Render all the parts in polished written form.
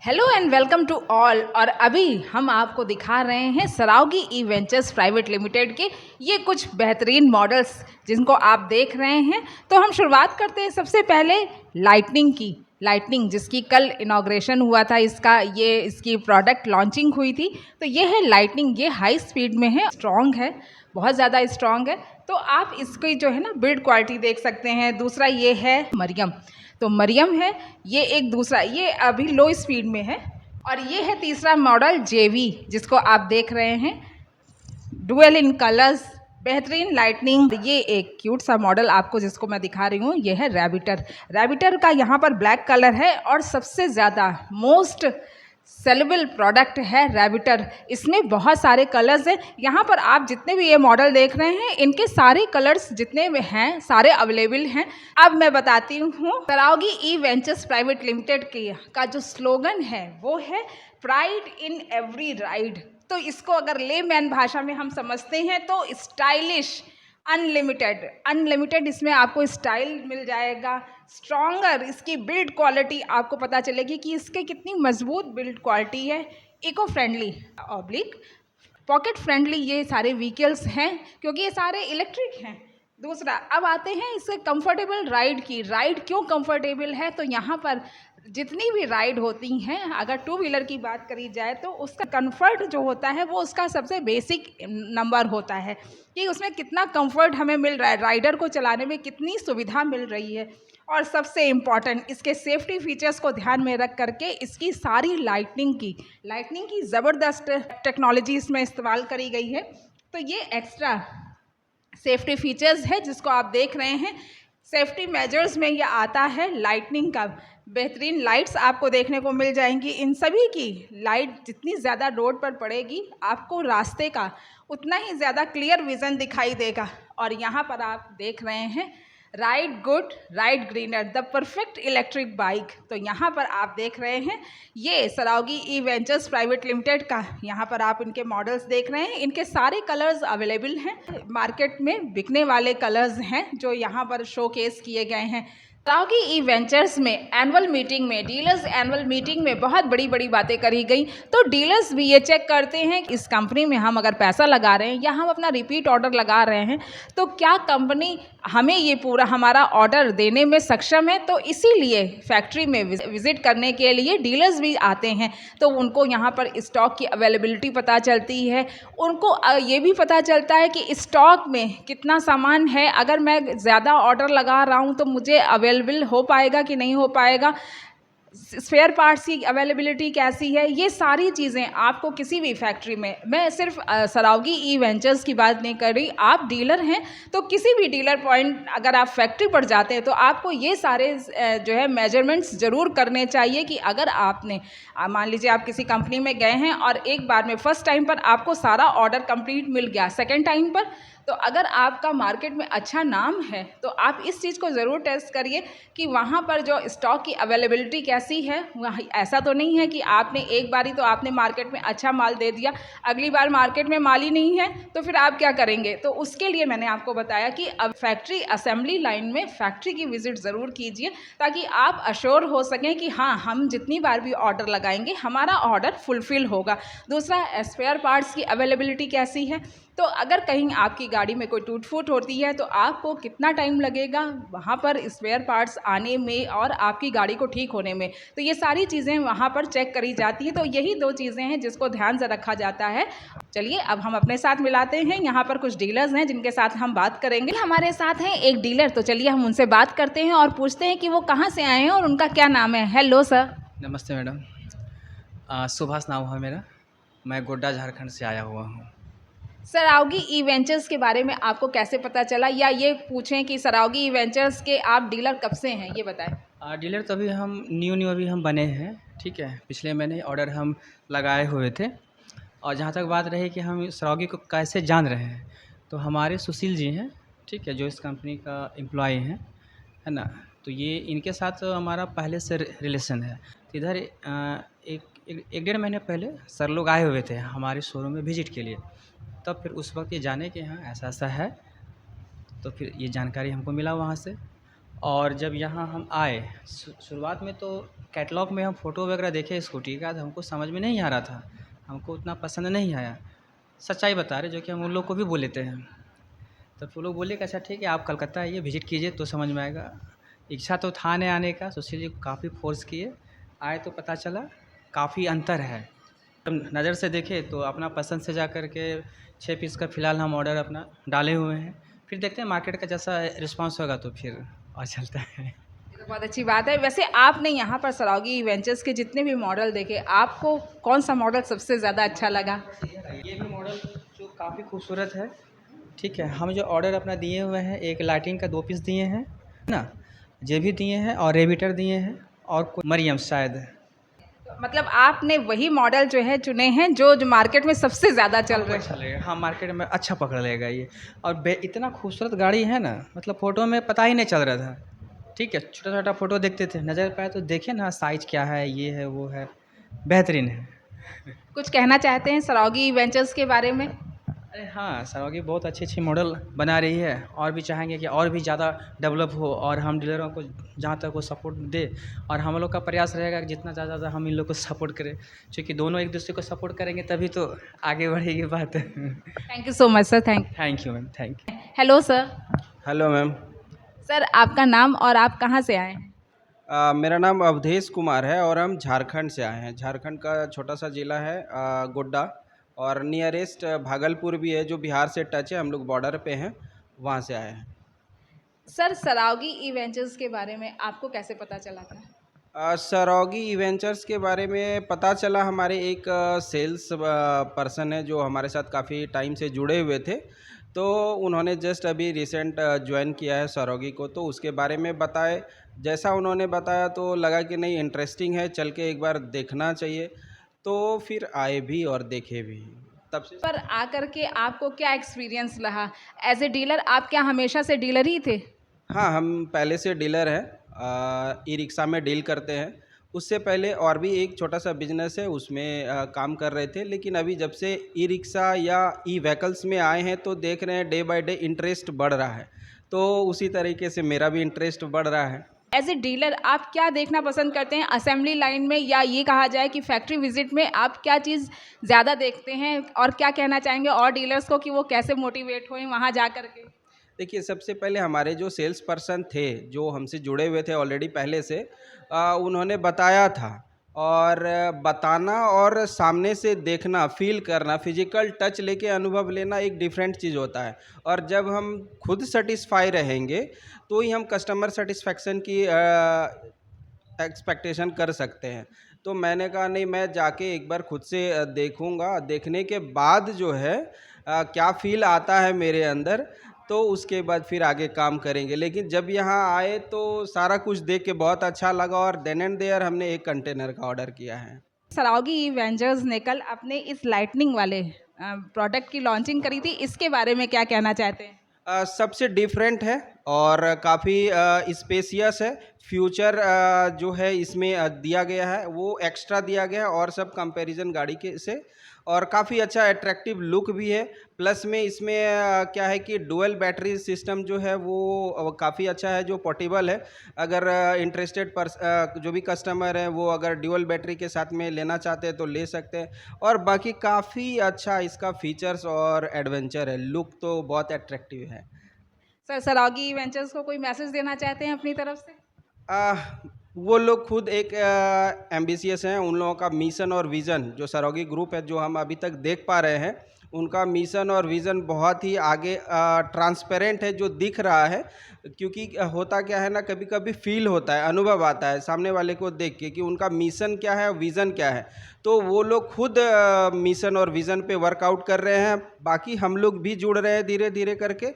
Hello and welcome to all. और अभी हम आपको दिखा रहे हैं Saraogi E ventures private limited के ये कुछ बेहतरीन मॉडल्स जिनको आप देख रहे हैं। तो हम शुरुआत करते हैं सबसे पहले लाइटनिंग जिसकी कल इनॉग्रेशन हुआ था, इसकी प्रोडक्ट लॉन्चिंग हुई थी। तो ये है लाइटनिंग, ये हाई स्पीड में है, स्ट्रॉन्ग है, बहुत ज़्यादा स्ट्रॉन्ग है। तो आप इसकी जो है ना बिल्ड क्वालिटी देख सकते हैं। दूसरा ये है मरियम, तो मरियम है ये एक दूसरा, ये अभी लो स्पीड में है। और ये है तीसरा मॉडल जेवी जिसको आप देख रहे हैं, डुअल इन कलर्स, बेहतरीन लाइटनिंग। ये एक क्यूट सा मॉडल आपको जिसको मैं दिखा रही हूँ, ये है रैबिटर का यहाँ पर ब्लैक कलर है और सबसे ज़्यादा मोस्ट सेलेबल प्रोडक्ट है रैबिटर। इसमें बहुत सारे कलर्स हैं। यहाँ पर आप जितने भी ये मॉडल देख रहे हैं इनके सारे कलर्स जितने भी हैं सारे अवेलेबल हैं। अब मैं बताती हूँ, Saraogi E ventures private limited का जो स्लोगन है वो है प्राइड इन एवरी राइड। तो इसको अगर लेमैन भाषा में हम समझते हैं तो स्टाइलिश अनलिमिटेड इसमें आपको स्टाइल मिल जाएगा। स्ट्रॉन्गर, इसकी बिल्ड क्वालिटी आपको पता चलेगी कि इसके कितनी मजबूत बिल्ड क्वालिटी है। Eco friendly oblique pocket friendly ये सारे व्हीकल्स हैं क्योंकि ये सारे इलेक्ट्रिक हैं। दूसरा, अब आते हैं इससे कंफर्टेबल राइड क्यों कंफर्टेबल है। तो यहाँ पर जितनी भी राइड होती हैं, अगर टू व्हीलर की बात करी जाए तो उसका कंफर्ट जो होता है वो उसका सबसे बेसिक नंबर होता है कि उसमें कितना कंफर्ट हमें मिल रहा है, राइडर को चलाने में कितनी सुविधा मिल रही है। और सबसे इम्पॉर्टेंट, इसके सेफ्टी फीचर्स को ध्यान में रख करके इसकी सारी लाइटनिंग की ज़बरदस्त टेक्नोलॉजी इसमें इस्तेमाल करी गई है। तो ये एक्स्ट्रा सेफ्टी फीचर्स है जिसको आप देख रहे हैं। सेफ्टी मेजर्स में ये आता है लाइटनिंग का, बेहतरीन लाइट्स आपको देखने को मिल जाएंगी। इन सभी की लाइट जितनी ज़्यादा रोड पर पड़ेगी आपको रास्ते का उतना ही ज़्यादा क्लियर विज़न दिखाई देगा। और यहाँ पर आप देख रहे हैं ride good ride greener, the perfect electric bike. तो यहाँ पर आप देख रहे हैं ये Saraogi E ventures private limited का, यहाँ पर आप इनके मॉडल्स देख रहे हैं। इनके सारे कलर्स अवेलेबल हैं, मार्केट में बिकने वाले कलर्स हैं जो यहाँ पर शोकेस किए गए हैं। सरावगी ई वेंचर्स में डीलर्स एनुअल मीटिंग में बहुत बड़ी बड़ी बातें करी गई। तो डीलर्स भी ये चेक करते हैं कि इस कंपनी में हम अगर पैसा लगा रहे हैं या हम अपना रिपीट ऑर्डर लगा रहे हैं तो क्या कंपनी हमें ये पूरा हमारा ऑर्डर देने में सक्षम है। तो इसीलिए फैक्ट्री में विजिट करने के लिए डीलर्स भी आते हैं। तो उनको यहाँ पर स्टॉक की अवेलेबिलिटी पता चलती है, उनको ये भी पता चलता है कि स्टॉक में कितना सामान है। अगर मैं ज़्यादा ऑर्डर लगा रहा हूँ तो मुझे अवेलेबल हो पाएगा कि नहीं हो पाएगा, स्पेयर पार्ट्स की अवेलेबिलिटी कैसी है। ये सारी चीज़ें आपको किसी भी फैक्ट्री में, मैं सिर्फ सरावगी ई वेंचर्स की बात नहीं कर रही, आप डीलर हैं तो किसी भी डीलर पॉइंट अगर आप फैक्ट्री पर जाते हैं तो आपको ये सारे जो है मेजरमेंट्स ज़रूर करने चाहिए कि अगर आपने मान लीजिए आप किसी कंपनी में गए हैं और एक बार में फर्स्ट टाइम पर आपको सारा ऑर्डर कंप्लीट मिल गया, सेकेंड टाइम पर तो अगर आपका मार्केट में अच्छा नाम है तो आप इस चीज़ को ज़रूर टेस्ट करिए कि वहाँ पर जो स्टॉक की अवेलेबिलिटी कैसी है। वहाँ ऐसा तो नहीं है कि आपने एक बारी तो आपने मार्केट में अच्छा माल दे दिया, अगली बार मार्केट में माल ही नहीं है तो फिर आप क्या करेंगे। तो उसके लिए मैंने आपको बताया कि अब फैक्ट्री असेंबली लाइन में फैक्ट्री की विजिट ज़रूर कीजिए ताकि आप अश्योर हो सकें कि हाँ, हम जितनी बार भी ऑर्डर लगाएंगे हमारा ऑर्डर फुलफ़िल होगा। दूसरा, स्पेयर पार्ट्स की अवेलेबिलिटी कैसी है। तो अगर कहीं आपकी गाड़ी में कोई टूट फूट होती है तो आपको कितना टाइम लगेगा वहाँ पर स्पेयर पार्ट्स आने में और आपकी गाड़ी को ठीक होने में। तो ये सारी चीज़ें वहाँ पर चेक करी जाती हैं। तो यही दो चीज़ें हैं जिसको ध्यान से रखा जाता है। चलिए अब हम अपने साथ मिलाते हैं, यहाँ पर कुछ डीलर्स हैं जिनके साथ हम बात करेंगे। हमारे साथ हैं एक डीलर, तो चलिए हम उनसे बात करते हैं और पूछते हैं कि वो कहाँ से आए हैं और उनका क्या नाम है। Hello sir. नमस्ते मैडम, सुभाष नाम है मेरा, मैं गोड्डा झारखंड से आया हुआ हूँ। सरावगी ई वेंचर्स के बारे में आपको कैसे पता चला, या ये पूछें कि सरावगी ई वेंचर्स के आप डीलर कब से हैं, ये बताएं। डीलर तो अभी हम न्यू अभी हम बने हैं, ठीक है। पिछले महीने ऑर्डर हम लगाए हुए थे। और जहाँ तक बात रही कि हम सरावगी को कैसे जान रहे हैं, तो हमारे सुशील जी हैं, ठीक है, जो इस कंपनी का एम्प्लॉय हैं, है ना। तो ये इनके साथ हमारा पहले से रिलेशन है। तो इधर एक डेढ़ महीने पहले सर लोग आए हुए थे हमारे शोरूम में विजिट के लिए। तब फिर उस वक्त ये जाने कि हाँ ऐसा ऐसा है, तो फिर ये जानकारी हमको मिला वहाँ से। और जब यहाँ हम आए शुरुआत में तो कैटलॉग में हम फ़ोटो वगैरह देखे स्कूटी का, तो हमको समझ में नहीं आ रहा था, हमको उतना पसंद नहीं आया। सच्चाई बता रहे, जो कि हम उन लोग को भी बोले थे। तब वो लोग बोले कि अच्छा ठीक है, आप कलकत्ता आइए, विज़िट कीजिए तो समझ में आएगा। इच्छा तो था नहीं आने का, सुशील जी काफ़ी फ़ोर्स किए, आए तो पता चला काफ़ी अंतर है। हम नज़र से देखे तो अपना पसंद से जा कर के 6 पीस का फ़िलहाल हम ऑर्डर अपना डाले हुए हैं। फिर देखते हैं मार्केट का जैसा रिस्पांस होगा तो फिर और चलता है। ये तो बहुत अच्छी बात है। वैसे आपने यहाँ पर सराउगी वेंचर्स के जितने भी मॉडल देखे, आपको कौन सा मॉडल सबसे ज़्यादा अच्छा लगा? ये भी मॉडल जो काफ़ी खूबसूरत है। ठीक है, हम जो ऑर्डर अपना दिए हुए हैं, एक लाइटिंग का 2 पीस दिए हैं ना, ये भी दिए हैं और रेविटर दिए हैं और कोई मरियम शायद। मतलब आपने वही मॉडल जो है चुने हैं जो मार्केट में सबसे ज़्यादा चल रहे अच्छा हैं। लगेगा, हाँ मार्केट में अच्छा पकड़ लेगा ये। और इतना खूबसूरत गाड़ी है ना, मतलब फ़ोटो में पता ही नहीं चल रहा था। ठीक है, छोटा छोटा फ़ोटो देखते थे, नज़र पे आया तो देखे ना साइज़ क्या है, ये है वो है, बेहतरीन है। कुछ कहना चाहते हैं सराउगी वेंचर्स के बारे में? अरे हाँ, सरोगी बहुत अच्छी मॉडल बना रही है, और भी चाहेंगे कि और भी ज़्यादा डेवलप हो और हम डीलरों को जहाँ तक वो सपोर्ट दे। और हम लोग का प्रयास रहेगा कि जितना ज़्यादा हम इन लोग को सपोर्ट करें, क्योंकि दोनों एक दूसरे को सपोर्ट करेंगे तभी तो आगे बढ़ेगी बात। Thank you so much sir, thank thank you ma'am, thank you. You. Hello sir. Hello ma'am. Sir आपका नाम और आप कहाँ से आए हैं? मेरा नाम अवधेश कुमार है और हम झारखंड से आए हैं। झारखंड का छोटा सा ज़िला है गोड्डा, और नियरेस्ट भागलपुर भी है जो बिहार से टच है, हम लोग बॉर्डर पे हैं, वहाँ से आए हैं। सर सराउगी ई वेंचर्स के बारे में आपको कैसे पता चला था? सरौगी इवेंचर्स के बारे में पता चला, हमारे एक सेल्स पर्सन है जो हमारे साथ काफ़ी टाइम से जुड़े हुए थे, तो उन्होंने जस्ट अभी रिसेंट ज्वाइन किया है सरौगी को, तो उसके बारे में बताए। जैसा उन्होंने बताया तो लगा कि नहीं, इंटरेस्टिंग है, चल के एक बार देखना चाहिए, तो फिर आए भी और देखे भी। तब से पर आकर के आपको क्या एक्सपीरियंस रहा? एज ए डीलर आप क्या हमेशा से डीलर ही थे? हाँ, हम पहले से डीलर हैं, ई रिक्शा में डील करते हैं। उससे पहले और भी एक छोटा सा बिजनेस है, उसमें काम कर रहे थे, लेकिन अभी जब से ई रिक्शा या ई व्हीकल्स में आए हैं तो देख रहे हैं डे बाय डे इंटरेस्ट बढ़ रहा है, तो उसी तरीके से मेरा भी इंटरेस्ट बढ़ रहा है। एज ए डीलर आप क्या देखना पसंद करते हैं असेंबली लाइन में, या ये कहा जाए कि फैक्ट्री विजिट में आप क्या चीज़ ज़्यादा देखते हैं, और क्या कहना चाहेंगे और डीलर्स को कि वो कैसे मोटिवेट हों वहाँ जा कर के? देखिए, सबसे पहले हमारे जो सेल्स पर्सन थे जो हमसे जुड़े हुए थे ऑलरेडी पहले से, उन्होंने बताया था, और बताना और सामने से देखना, फील करना, फिजिकल टच लेके अनुभव लेना एक डिफरेंट चीज़ होता है। और जब हम खुद सेटिस्फाई रहेंगे तो ही हम कस्टमर सेटिस्फैक्शन की एक्सपेक्टेशन कर सकते हैं। तो मैंने कहा नहीं, मैं जाके एक बार खुद से देखूँगा, देखने के बाद जो है क्या फ़ील आता है मेरे अंदर, तो उसके बाद फिर आगे काम करेंगे। लेकिन जब यहाँ आए तो सारा कुछ देख के बहुत अच्छा लगा, और देन एंड देयर हमने एक कंटेनर का ऑर्डर किया है। सराउगी वेंचर्स ने कल अपने इस लाइटनिंग वाले प्रोडक्ट की लॉन्चिंग करी थी, इसके बारे में क्या कहना चाहते हैं? सबसे डिफरेंट है और काफ़ी स्पेसियस है। फ्यूचर जो है इसमें दिया गया है वो एक्स्ट्रा दिया गया है और सब कंपैरिजन गाड़ी के से, और काफ़ी अच्छा अट्रैक्टिव लुक भी है। प्लस में इसमें क्या है कि डुअल बैटरी सिस्टम जो है वो काफ़ी अच्छा है, जो पोर्टेबल है। अगर इंटरेस्टेड जो भी कस्टमर हैं वो अगर डुअल बैटरी के साथ में लेना चाहते हैं तो ले सकते हैं। और बाकी काफ़ी अच्छा इसका फीचर्स और एडवेंचर है, लुक तो बहुत अट्रैक्टिव है। सर सराउगी वेंचर्स को कोई मैसेज देना चाहते हैं अपनी तरफ से? आह, वो लोग खुद एक एम्बिशियस हैं। उन लोगों का मिशन और विज़न, जो सरोगी ग्रुप है जो हम अभी तक देख पा रहे हैं, उनका मिशन और विज़न बहुत ही आगे ट्रांसपेरेंट है, जो दिख रहा है। क्योंकि होता क्या है ना, कभी कभी फील होता है, अनुभव आता है सामने वाले को देख के कि उनका मिशन क्या है, विज़न क्या है। तो वो लोग खुद मिशन और विज़न पे वर्कआउट कर रहे हैं, बाकी हम लोग भी जुड़ रहे हैं धीरे धीरे करके।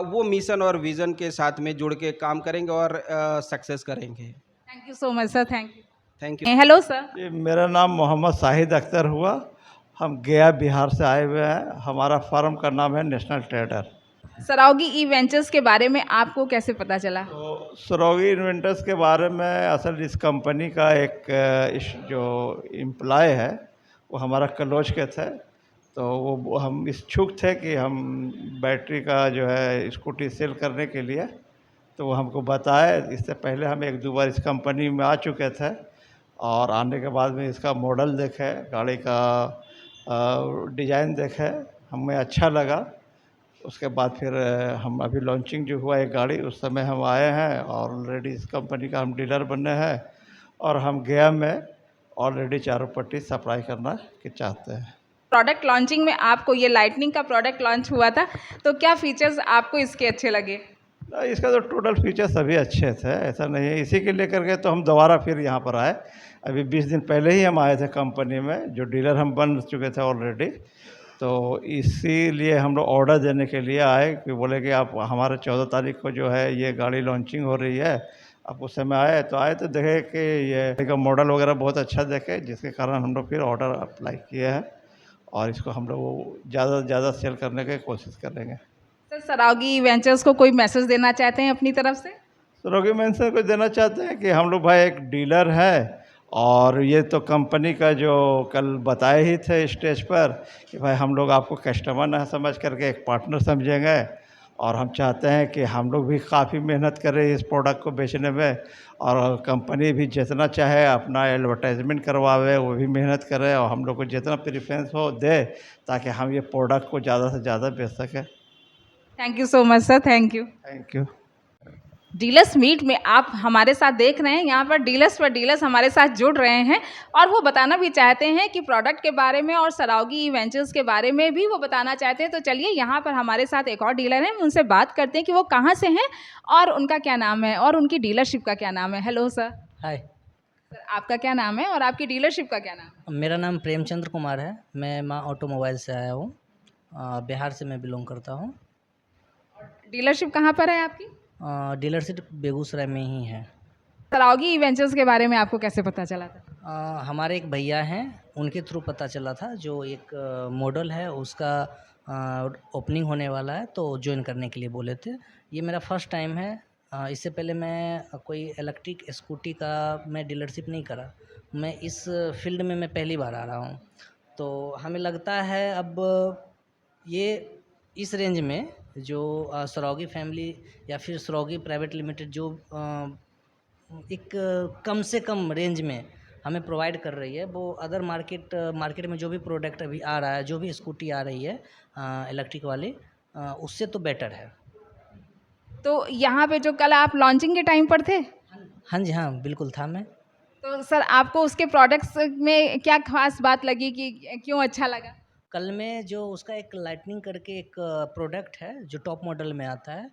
वो मिशन और विज़न के साथ में जुड़ के काम करेंगे और सक्सेस करेंगे। Thank you so much sir, thank you. Thank you. Hello sir. जी, मेरा नाम मोहम्मद शाहिद अख्तर हुआ। हम गया बिहार से आए हुए हैं। हमारा फर्म का नाम है नेशनल ट्रेडर। सराउगी ई वेंचर्स के बारे में आपको कैसे पता चला? तो सरोगी इन्वेंटर्स के बारे में, असल इस कंपनी का एक जो एम्प्लॉय है वो हमारा कलोच के थे, तो वो हम इच्छुक थे कि हम बैटरी का जो है स्कूटी सेल करने के लिए तो वो हमको बताए। इससे पहले हम 1-2 बार इस कंपनी में आ चुके थे और आने के बाद में इसका मॉडल देखे, गाड़ी का डिज़ाइन देखे, हमें अच्छा लगा। उसके बाद फिर हम अभी लॉन्चिंग जो हुआ एक गाड़ी, उस समय हम आए हैं और ऑलरेडी इस कंपनी का हम डीलर बने हैं और हम गया में ऑलरेडी चारों पट्टी सप्लाई करना के चाहते हैं। प्रोडक्ट लॉन्चिंग में आपको ये लाइटनिंग का प्रोडक्ट लॉन्च हुआ था, तो क्या फीचर्स आपको इसके अच्छे लगे? इसका तो टोटल फीचर सभी अच्छे थे, ऐसा नहीं है। इसी के लेकर के तो हम दोबारा फिर यहाँ पर आए। अभी 20 दिन पहले ही हम आए थे कंपनी में, जो डीलर हम बन चुके थे ऑलरेडी। तो इसीलिए हम लोग ऑर्डर देने के लिए आए कि बोले कि आप हमारे 14 तारीख को जो है ये गाड़ी लॉन्चिंग हो रही है, आप उस समय आए तो आए तो देखे कि ये का मॉडल वगैरह बहुत अच्छा देखे, जिसके कारण हम लोग फिर ऑर्डर अप्लाई किए हैं और इसको हम लोग ज़्यादा से ज़्यादा सेल करने की कोशिश करेंगे। सर, सरागी वेंचर्स को कोई मैसेज देना चाहते हैं अपनी तरफ से? सरागी मेंशन को देना चाहते हैं कि हम लोग भाई एक डीलर है और ये तो कंपनी का जो कल बताए ही थे स्टेज पर कि भाई हम लोग आपको कस्टमर ना समझ करके एक पार्टनर समझेंगे और हम चाहते हैं कि हम लोग भी काफ़ी मेहनत करें इस प्रोडक्ट को बेचने में और कंपनी भी जितना चाहे अपना एडवर्टाइजमेंट करवावे, वो भी मेहनत करे और हम लोग को जितना प्रेफरेंस हो दे ताकि हम ये प्रोडक्ट को ज़्यादा से ज़्यादा बेच सकें। Thank you so much sir, thank you. Thank you. Dealers meet में आप हमारे साथ देख रहे हैं, यहाँ पर डीलर्स हमारे साथ जुड़ रहे हैं और वो बताना भी चाहते हैं कि प्रोडक्ट के बारे में और सरागी वेंचर्स के बारे में भी वो बताना चाहते हैं। तो चलिए, यहाँ पर हमारे साथ एक और डीलर हैं, उनसे बात करते हैं कि वो कहाँ से हैं और उनका क्या नाम है और उनकी डीलरशिप का क्या नाम है। Hello sir. हाय, सर, आपका क्या नाम है और आपकी डीलरशिप का क्या नाम है? मेरा नाम प्रेमचंद्र कुमार है। मैं माँ ऑटोमोबाइल से आया हूँ। बिहार से मैं बिलोंग करता हूँ। डीलरशिप कहाँ पर है आपकी? डीलरशिप बेगूसराय में ही है। सरागी वेंचर्स के बारे में आपको कैसे पता चला था? हमारे एक भैया हैं, उनके थ्रू पता चला था। जो एक मॉडल है उसका ओपनिंग होने वाला है, तो ज्वाइन करने के लिए बोले थे। ये मेरा फर्स्ट टाइम है। इससे पहले मैं कोई इलेक्ट्रिक स्कूटी का मैं डीलरशिप नहीं करा। मैं इस फील्ड में मैं पहली बार आ रहा हूँ। तो हमें लगता है अब ये इस रेंज में जो सरागी फैमिली या फिर सरागी प्राइवेट लिमिटेड जो एक कम से कम रेंज में हमें प्रोवाइड कर रही है, वो अदर मार्केट में जो भी प्रोडक्ट अभी आ रहा है, जो भी स्कूटी आ रही है इलेक्ट्रिक वाली, उससे तो बेटर है। तो यहाँ पे जो कल आप लॉन्चिंग के टाइम पर थे? हाँ जी, हाँ बिल्कुल था मैं। तो सर, आपको उसके प्रोडक्ट्स में क्या खास बात लगी कि क्यों अच्छा लगा? कल में जो उसका एक लाइटनिंग करके एक प्रोडक्ट है जो टॉप मॉडल में आता है,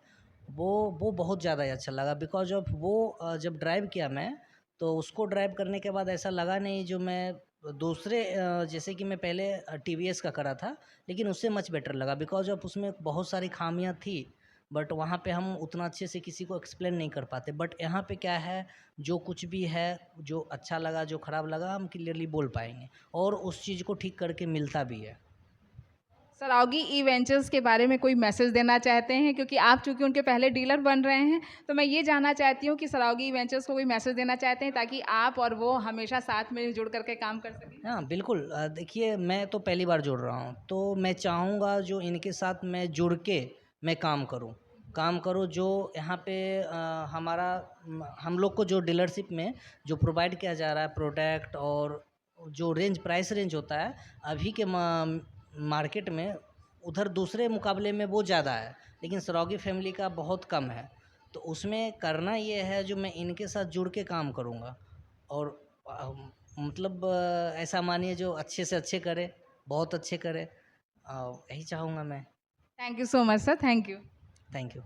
वो बहुत ज़्यादा ही अच्छा लगा। बिकॉज ऑफ वो जब ड्राइव किया मैं, तो उसको ड्राइव करने के बाद ऐसा लगा नहीं जो मैं दूसरे जैसे कि मैं पहले TVS का करा था, लेकिन उससे मच बेटर लगा। बिकॉज ऑफ उसमें बहुत सारी खामियां थी, बट वहाँ पे हम उतना अच्छे से किसी को एक्सप्लेन नहीं कर पाते। बट यहाँ पे क्या है, जो कुछ भी है, जो अच्छा लगा जो ख़राब लगा, हम क्लियरली बोल पाएंगे और उस चीज़ को ठीक करके मिलता भी है। सरागी ई वेंचर्स के बारे में कोई मैसेज देना चाहते हैं? क्योंकि आप चूँकि उनके पहले डीलर बन रहे हैं, तो मैं ये जानना चाहती हूँ कि सरागी ई वेंचर्स को कोई मैसेज देना चाहते हैं ताकि आप और वो हमेशा साथ में जुड़ करके काम कर सकें? हाँ बिल्कुल। देखिए, मैं तो पहली बार जुड़ रहा हूँ, तो मैं चाहूँगा जो इनके साथ मैं जुड़ के मैं काम करूँ जो यहाँ पे हमारा हम लोग को जो डीलरशिप में जो प्रोवाइड किया जा रहा है प्रोडक्ट और जो प्राइस रेंज होता है अभी के मार्केट में, उधर दूसरे मुकाबले में वो ज़्यादा है, लेकिन सरागी फैमिली का बहुत कम है। तो उसमें करना ये है जो मैं इनके साथ जुड़ के काम करूँगा और मतलब ऐसा मानिए जो अच्छे से अच्छे करे, बहुत अच्छे करे, यही चाहूँगा मैं। Thank you so much sir, thank you. Thank you.